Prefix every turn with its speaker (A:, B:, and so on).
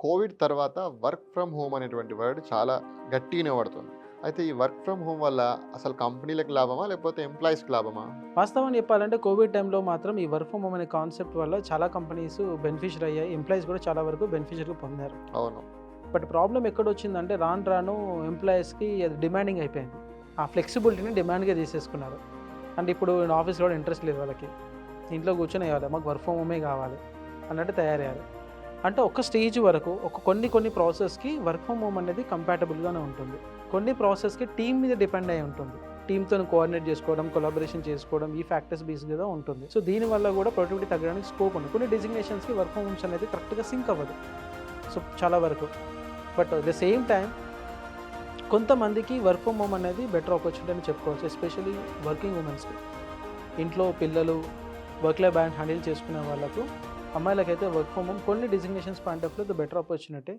A: Covid తర్వాత work from home అనేటువంటి word చాలా గట్టిగానే పడుతుంది. అయితే ఈ వర్క్ ఫ్రమ్ హోమ్ వల్ల అసలు కంపెనీలకు లాభమా? లేకపోతే ఎంప్లాయీస్‌కి లాభమా?
B: వాస్తవాన్ని చెప్పాలంటే కోవిడ్ టైంలో మాత్రం ఈ వర్క్ ఫ్రమ్ హోమ్ అనే కాన్సెప్ట్ వల్ల చాలా కంపెనీస్ బెనిఫిషియర్ అయ్యాయి. ఎంప్లాయీస్ కూడా చాలా వరకు బెనిఫిషియర్‌గా పొందారు.
A: అవును.
B: బట్ ప్రాబ్లమ్ ఎక్కడొచ్చిందంటే రాను రాను ఎంప్లాయీస్‌కి అది డిమాండింగ్ అయిపోయింది. ఆ ఫ్లెక్సిబిలిటీని డిమాండ్‌గా తీసేసుకున్నారు. అంటే ఇప్పుడు ఆఫీస్‌లో కూడా ఇంట్రెస్ట్ లేదు వాళ్ళకి. ఇంట్లో కూర్చొని "ఏయాలి మాకు వర్క్ ఫ్రమ్ హోమే కావాలి" అన్నట్టు తయారయ్యారు. అంటే ఒక స్టేజ్ వరకు కొన్ని ప్రాసెస్‌కి వర్క్ ఫ్రమ్ హోమ్ అనేది కంపాటబుల్‌గానే ఉంటుంది. కొన్ని ప్రాసెస్‌కి టీమ్ మీద డిపెండ్ అయ్యి ఉంటుంది. టీమ్‌తోని కోఆర్డినేట్ చేసుకోవడం, కొలాబరేషన్ చేసుకోవడం ఈ ఫ్యాక్టర్స్ బేస్డ్‌గా ఉంటుంది. సో దీనివల్ల కూడా ప్రొడక్టివిటీ తగ్గడానికి స్కోప్ ఉంది. కొన్ని డెసిగ్నేషన్స్‌కి వర్క్ ఫ్రమ్ హోమ్స్ అనేది కరెక్ట్‌గా సింక్ అవ్వదు. సో చాలా వరకు. But at the same time కొంతమందికి వర్క్ ఫ్రమ్ హోమ్ అనేది బెటర్ ఆపర్చునిటీ అని చెప్పుకోవచ్చు. ఎస్పెషల్లీ వర్కింగ్ ఉమెన్స్‌కి. ఇంట్లో పిల్లలు, వర్క్ లైఫ్ బ్యాలెన్స్ హ్యాండిల్ చేసుకునే వాళ్ళకు, అమ్మాయిలకైతే వర్క్ ఫ్రమ్ హోమ్ కొన్ని designations point of view the better opportunity.